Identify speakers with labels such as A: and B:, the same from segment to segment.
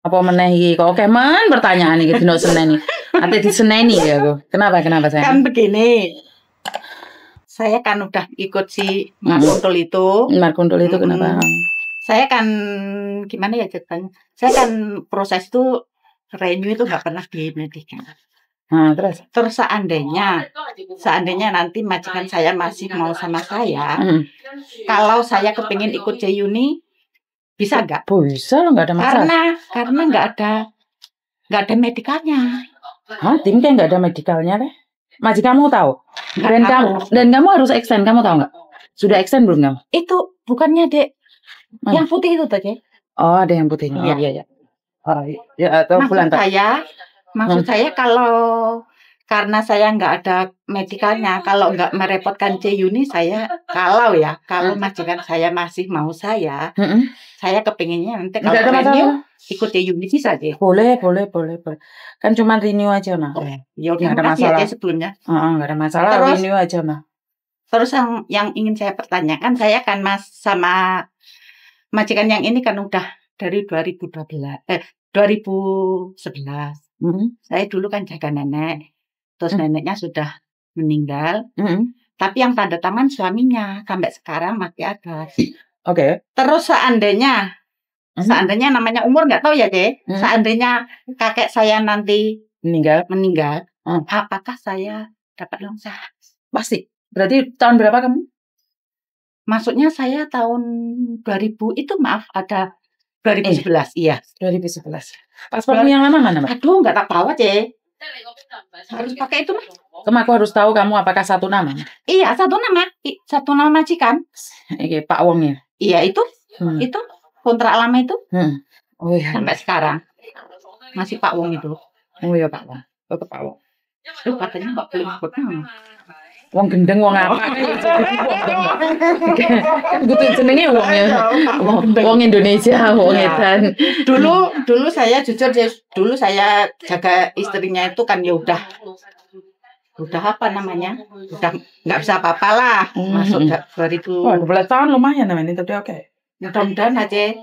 A: Apa meneh iki kok kemen pertanyaan iki dino Senin iki. Ate diseneni ya aku. Kenapa saya?
B: Kan begini. Saya kan udah ikut si Mas Kuntul itu.
A: Mas Kuntul itu kenapa?
B: Saya kan gimana ya ceritanya? Saya kan proses itu renew itu nggak pernah di medical.
A: Nah,
B: terus seandainya nanti majikan saya masih mau sama saya, kalau saya kepingin ikut Jayuni, bisa nggak?
A: Bisa loh, nggak ada masalah.
B: Karena nggak ada medikalnya.
A: Hah, tim kayak nggak ada medikalnya deh. Majikanmu tahu? Dan kamu harus extend, kamu tahu nggak? Sudah extend belum kamu?
B: Itu bukannya Dek, yang putih itu tadi.
A: Oh, ada yang putihnya.
B: Iya.
A: Oh, iya. Oh, ya, atau
B: maksud saya kalau karena saya nggak ada medikalnya, kalau nggak merepotkan Jayuni, saya kalau majikan saya masih mau saya kepinginnya nanti kalau renew ikut Jayuni bisa aja.
A: Boleh. Kan cuma renew aja mah.
B: Ya udah, ada masalah ya sebelumnya.
A: Nggak ada masalah, renew aja mah.
B: Terus yang ingin saya pertanyakan, saya kan sama majikan yang ini kan udah dari 2011. Saya dulu kan jaga nenek. Terus neneknya sudah meninggal. Tapi yang tanda tangan suaminya sampai sekarang masih ada.
A: Oke.
B: Terus seandainya namanya umur nggak tahu ya, Dek. Seandainya kakek saya nanti meninggal, apakah saya dapat longsa?
A: Pasti. Berarti tahun berapa kamu?
B: Maksudnya saya tahun 2000 itu ada 2011, iya.
A: 2011. Paspormu yang lama mana, Mbak?
B: Aduh, nggak tak bawa, Cek. Harus pakai itu, Mas.
A: Aku harus tahu kamu apakah satu nama?
B: Iya, satu nama. Satu nama majikan.
A: Pak Wong ya?
B: Iya, itu. Itu kontrak lama itu.
A: Oh iya.
B: Sampai sekarang. Masih Pak Wong itu.
A: Oh iya, Pak Wong. Tetap Pak Wong.
B: Katanya Pak belum ikut nama.
A: Wong gendeng wong apa? Kan kudu jenenge wong ya. Wong Indonesia, wong edan.
B: Dulu saya jujur dulu saya jaga istrinya itu kan ya udah apa namanya? Udah enggak bisa apa-apa lah. Masuk 2000.
A: 12 tahun lumayan namanya tapi oke.
B: Mudah-mudahan aja.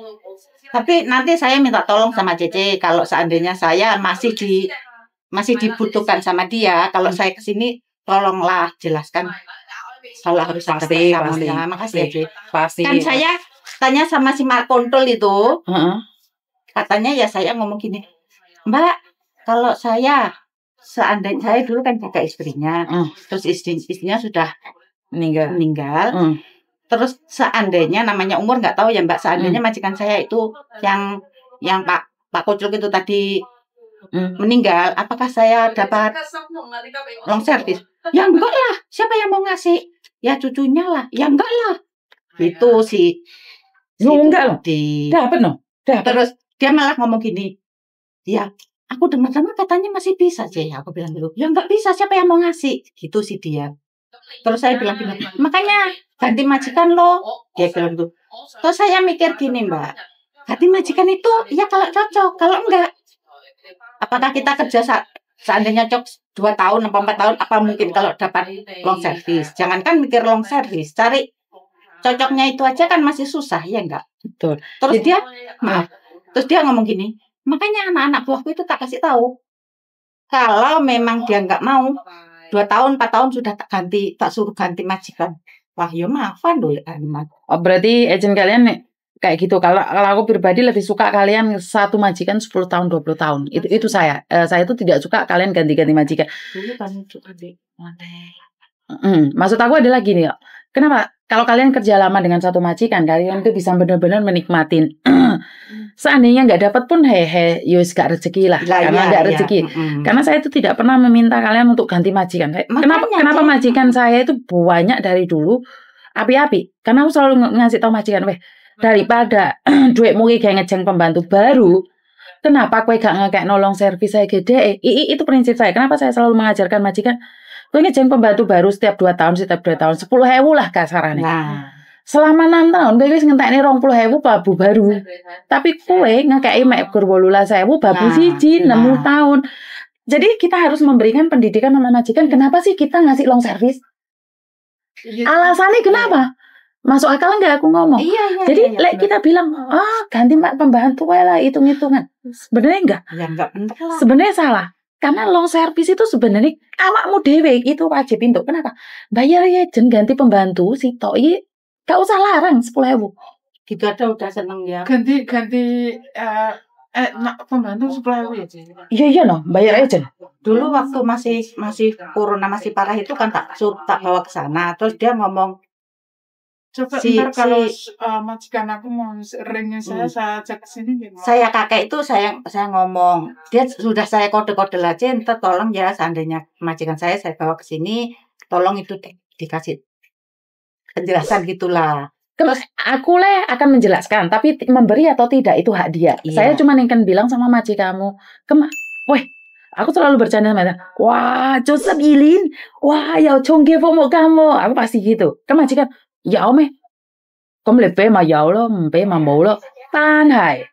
B: Tapi nanti saya minta tolong sama Cece kalau seandainya saya masih dibutuhkan sama dia, kalau saya kesini tolonglah jelaskan kalau harus
A: pasti.
B: Makasih ya, Cik.
A: Pasti.
B: Kan saya tanya sama si Mas Kuntul itu. Katanya ya saya ngomong gini, Mbak, kalau seandainya saya dulu kan jaga istrinya, terus istrinya sudah meninggal. Terus seandainya namanya umur nggak tahu ya Mbak, seandainya majikan saya itu yang Pak Kucluk itu tadi meninggal, apakah saya dapat long service? Ya enggak lah, siapa yang mau ngasih? Ya cucunya lah, ya enggak lah. Itu sih.
A: Enggak loh. Dapat no.
B: Terus dia malah ngomong gini, ya aku dengar-dengar katanya masih bisa sih. Aku bilang gitu, ya enggak bisa, siapa yang mau ngasih? Gitu sih dia. Terus saya bilang gini, makanya ganti majikan loh. Dia bilang tuh. Terus saya mikir gini Mbak, ganti majikan itu ya kalau cocok, kalau enggak. Apakah kita kerja seandainya 2 tahun, 4 tahun, apa mungkin kalau dapat long service? Jangankan mikir long service, cari cocoknya itu aja kan masih susah, ya enggak?
A: Betul.
B: Terus dia ngomong gini, makanya anak-anak buahku itu tak kasih tahu. Kalau memang dia enggak mau, 2 tahun, 4 tahun sudah tak suruh ganti majikan. Wah, ya maafan loh ya,
A: Oh, berarti agent kalian nih kayak gitu. Kalau aku pribadi lebih suka kalian satu majikan 10 tahun 20 tahun. Itu saya. Saya itu tidak suka kalian ganti-ganti majikan.
B: Dulu kan suka
A: maksud aku adalah gini, kenapa? Kalau kalian kerja lama dengan satu majikan, kalian itu bisa benar-benar menikmatin. Seandainya nggak dapat pun yus gak rezeki lah. Karena nggak rezeki. Karena saya itu tidak pernah meminta kalian untuk ganti majikan. Kenapa majikan saya itu banyak dari dulu api-api? Karena aku selalu ngasih tahu majikan, daripada duitmu kayak ngejeng pembantu baru, kenapa kowe gak ngekek nolong servis saya gede? Itu prinsip saya. Kenapa saya selalu mengajarkan majikan, kowe ngejeng pembantu baru setiap 2 tahun, 10.000 lah kasarannya.
B: Nah,
A: selama 6 tahun kowe wis ngentekne 20.000 babu baru. Tapi kowe ngekeki mek gur 18.000 babu siji 6 tahun. Jadi kita harus memberikan pendidikan sama majikan. Kenapa sih kita ngasih long service? Alasannya kenapa? Masuk akal nggak aku ngomong?
B: Iya,
A: jadi kita bilang, ganti pembantu lah, hitung-hitungan. Sebenarnya enggak.
B: Ya enggak bener lah.
A: Sebenarnya salah. Karena long service itu sebenarnya awakmu dhewe itu wajib entuk. Kenapa? Bayar ya ganti pembantu sitok iki gak usah larang 10.000.
B: Gitu ada udah seneng ya.
C: Ganti pembantu 10.000 ya.
A: Iya no, bayar aja.
B: Dulu waktu masih corona masih parah itu kan tak bawa ke sana, terus dia ngomong,
C: coba ntar kalau majikan aku mau ringnya saya ajak ke sini gimana?
B: Saya kakek itu saya ngomong, dia sudah saya kode-kode aja, ntar tolong ya seandainya majikan saya bawa ke sini, tolong itu dikasih penjelasan gitulah.
A: Terus aku akan menjelaskan, tapi memberi atau tidak itu hak dia. Iya. Saya cuma ingin bilang sama majikanmu, aku selalu bercanda sama dia. Wah, Joseph Ilin, wah, ya chongge fomo kamu. Aku pasti gitu. Ke majikan, ya om咁你俾咪有咯，唔俾咪冇咯。但係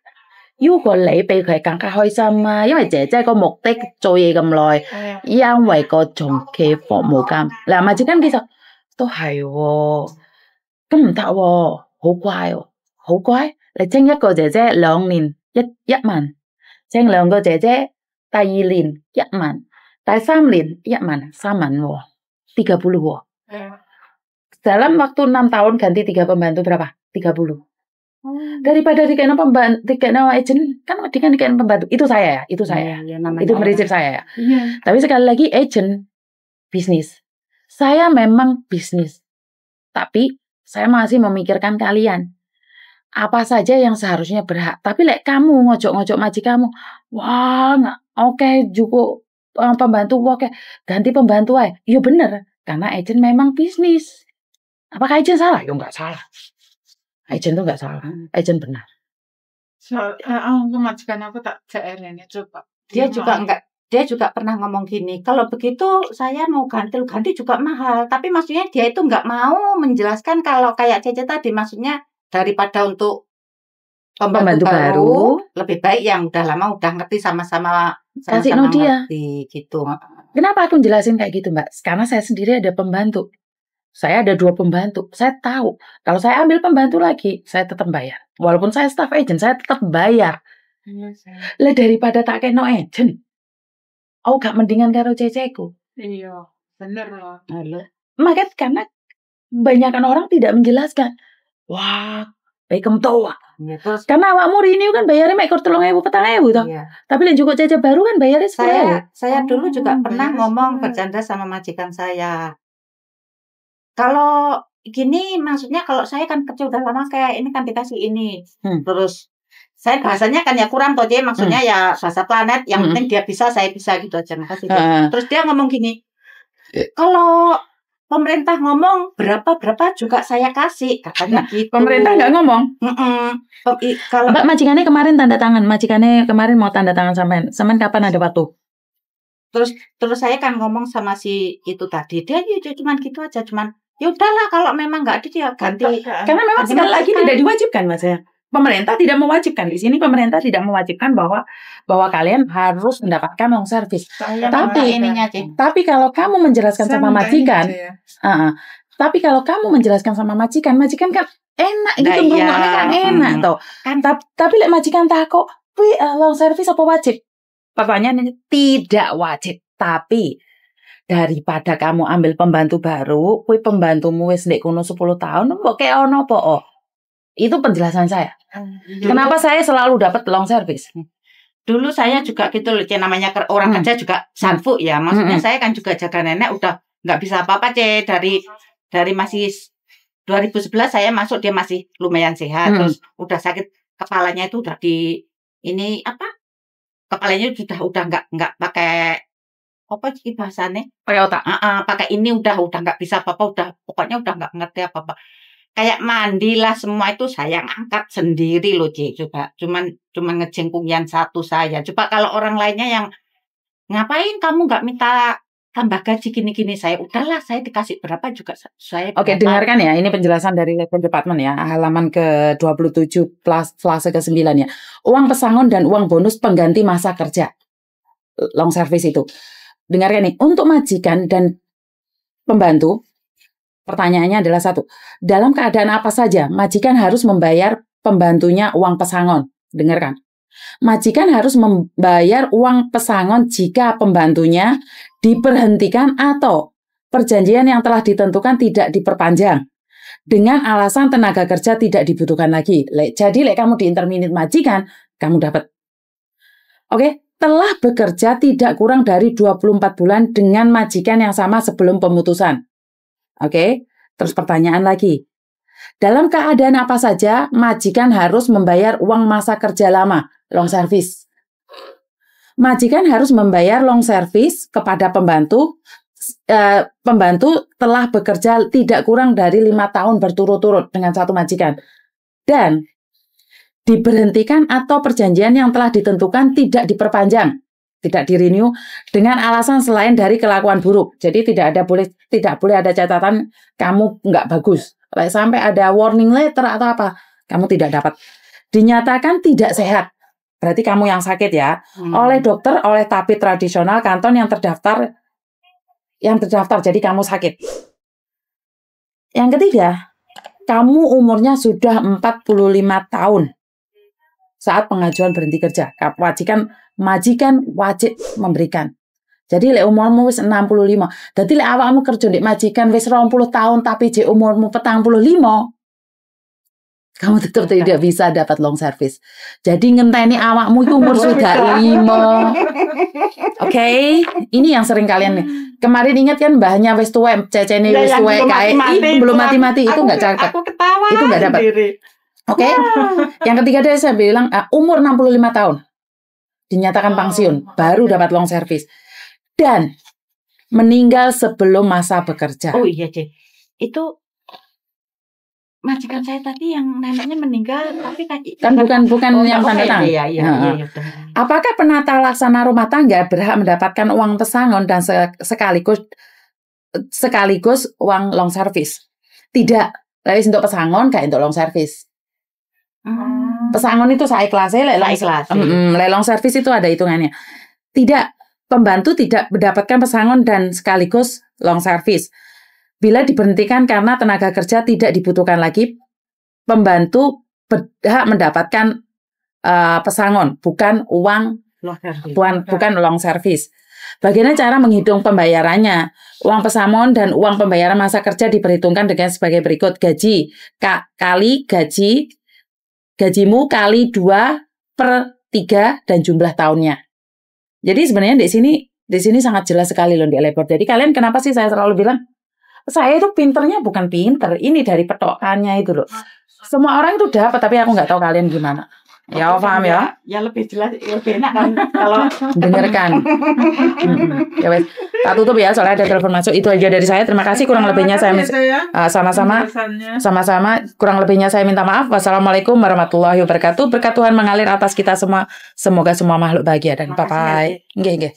A: 如果你俾佢更加開心啊，因為姐姐個目的做嘢咁耐，因為個長期服務金。嗱，majikan其實都係喎，咁唔得喎，好乖喎，好乖。你徵一個姐姐2年一萬，徵2個姐姐第2年1萬，第3年1萬3萬喎，30 喎。Dalam waktu 6 tahun ganti 3 pembantu berapa? 30. Daripada dikena pembantu, dikena agent, kan dikena pembantu. Itu saya ya, itu saya. Ya, itu prinsip saya ya. Tapi sekali lagi agent bisnis. Saya memang bisnis. Tapi saya masih memikirkan kalian. Apa saja yang seharusnya berhak. Tapi kamu ngojok-ngojok majikanmu, wah, oke, cukup pembantu, oke, ganti pembantu aja. Iya bener, karena agent memang bisnis. Apakah agent salah? Ya enggak salah. Agent tuh enggak salah. Agent benar.
C: Majikan aku tak CR ini coba.
B: Dia juga pernah ngomong gini, kalau begitu saya mau ganti juga mahal. Tapi maksudnya dia itu enggak mau menjelaskan kalau kayak Cece tadi, maksudnya daripada untuk pembantu baru, lebih baik yang udah lama udah ngerti sama-sama ngerti gitu.
A: Kenapa aku jelasin kayak gitu, Mbak? Karena saya sendiri ada pembantu. Saya ada 2 pembantu. Saya tahu kalau saya ambil pembantu lagi, saya tetap bayar. Walaupun saya staff agent, saya tetap bayar. Lah daripada tak kena agent, aku gak mendingan karo ceceku.
C: Iya, bener loh.
A: Makanya karena kebanyakan orang tidak menjelaskan. Wah, baik kamu tahu. Ya, terus karena awakmu rini kan bayarnya mek 3.000 4.000 toh. Iya. Tapi yang juga cece baru kan bayarnya 10.000.
B: Saya dulu juga pernah ngomong bercanda sama majikan saya. Kalau gini maksudnya kalau saya kan kerja udah lama kayak ini kan dikasih ini. Terus saya bahasanya kan ya kurang toh dia maksudnya ya bahasa planet yang penting dia bisa saya bisa gitu aja makasih. Terus dia ngomong gini. Kalau pemerintah ngomong berapa juga saya kasih katanya gitu.
A: Pemerintah nggak ngomong. Kalau Mbak majikannya kemarin tanda tangan, majikannya kemarin mau tanda tangan sampean kapan ada waktu?
B: Terus saya kan ngomong sama si itu tadi dia cuma gitu aja ya udahlah kalau memang nggak ada dia ganti.
A: Karena memang sekali lagi tidak diwajibkan Mas ya. Pemerintah tidak mewajibkan di sini. Pemerintah tidak mewajibkan bahwa kalian harus mendapatkan long service. Tapi kalau kamu menjelaskan sama majikan, tapi kalau kamu menjelaskan sama majikan kan enak gitu, berumahnya kan enak toh. Tapi majikan takut, long service apa wajib? Pertanyaannya tidak wajib. Tapi daripada kamu ambil pembantu baru, kuwi pembantumu wis ndek kono 10 tahun, kok kayak ono apa? Itu penjelasan saya. Kenapa saya selalu dapat long service?
B: Dulu saya juga gitu loh, namanya orang kerja juga sanfu ya. Maksudnya saya kan juga jaga nenek udah nggak bisa apa-apa dari masih 2011 saya masuk dia masih lumayan sehat. Terus udah sakit kepalanya itu udah kepalanya udah nggak pakai apa sih bahasanya?
A: Pakai otak.
B: Pakai ini udah nggak bisa apa-apa, pokoknya udah nggak ngerti apa-apa. Kayak mandilah semua itu saya angkat sendiri loh, coba. Cuman ngejengkungian satu saya. Coba kalau orang lainnya yang ngapain kamu nggak minta tambah gaji gini-gini, saya udahlah saya dikasih berapa juga saya.
A: Oke, dengarkan ya, ini penjelasan dari Level Department ya, halaman ke-27 flase ke-9 ya. Uang pesangon dan uang bonus pengganti masa kerja. Long service itu. Dengarkan nih, untuk majikan dan pembantu Pertanyaannya adalah satu, dalam keadaan apa saja majikan harus membayar pembantunya uang pesangon? Dengarkan. Majikan harus membayar uang pesangon jika pembantunya diberhentikan atau perjanjian yang telah ditentukan tidak diperpanjang dengan alasan tenaga kerja tidak dibutuhkan lagi. Jadi kamu diinterminate majikan, kamu dapat. Oke, telah bekerja tidak kurang dari 24 bulan dengan majikan yang sama sebelum pemutusan. Oke, terus pertanyaan lagi. Dalam keadaan apa saja majikan harus membayar uang masa kerja lama, long service? Majikan harus membayar long service kepada pembantu. Pembantu telah bekerja tidak kurang dari 5 tahun berturut-turut dengan satu majikan. Dan diberhentikan atau perjanjian yang telah ditentukan tidak diperpanjang, tidak di-renew dengan alasan selain dari kelakuan buruk. Jadi tidak boleh ada catatan kamu nggak bagus. Sampai ada warning letter atau apa, kamu tidak dapat. Dinyatakan tidak sehat, berarti kamu yang sakit ya. Oleh dokter, oleh tabib tradisional kanton yang terdaftar, jadi kamu sakit. Yang ketiga, kamu umurnya sudah 45 tahun saat pengajuan berhenti kerja. Majikan wajib memberikan. Jadi lek umurmu wis 65. Dadi lek awakmu kerja ndek majikan wis 20 tahun tapi jek umurmu 45, kamu tetap tidak bisa dapat long service. Jadi ngenteni awakmu umur sudah 5. Oke, ini yang sering kalian nih. Kemarin ingat kan mbahnya wis tuwa, cecene wis tuwa kae belum mati-mati itu enggak cakep. Itu enggak dapat. Oke. Yang ketiga dia saya bilang umur 65 tahun. Dinyatakan pensiun, baru dapat long service. Dan meninggal sebelum masa bekerja.
B: Oh iya, Cek. Itu majikan saya tadi yang neneknya meninggal tapi
A: kan bukan yang tanda tangan.
B: Iya.
A: Apakah penata laksana rumah tangga berhak mendapatkan uang pesangon dan sekaligus uang long service? Tidak. Lalu untuk pesangon gak untuk long service. Pesangon itu saiklase, long service itu ada hitungannya. Tidak. Pembantu tidak mendapatkan pesangon dan sekaligus long service. Bila diberhentikan karena tenaga kerja tidak dibutuhkan lagi, pembantu berhak mendapatkan pesangon, bukan uang, bukan long service. Bagaimana cara menghitung pembayarannya? Uang pesangon dan uang pembayaran masa kerja diperhitungkan dengan sebagai berikut: gaji kali gajimu kali 2/3 dan jumlah tahunnya. Jadi sebenarnya di sini sangat jelas sekali loh di Labor. Jadi kalian kenapa sih saya selalu bilang saya itu pinternya bukan pinter, ini dari petokannya itu loh. Semua orang itu dapat, tapi aku nggak tahu kalian gimana. Ya, paham ya?
B: Ya lebih jelas, lebih enak kan kalau
A: dengarkan. Ya wes, tak tutup ya soalnya ada telepon masuk. Itu aja dari saya. Terima kasih. Kurang lebihnya saya sama-sama. Kurang lebihnya saya minta maaf. Wassalamualaikum warahmatullahi wabarakatuh. Berkat Tuhan mengalir atas kita semua. Semoga semua makhluk bahagia dan bye bye. Nggih.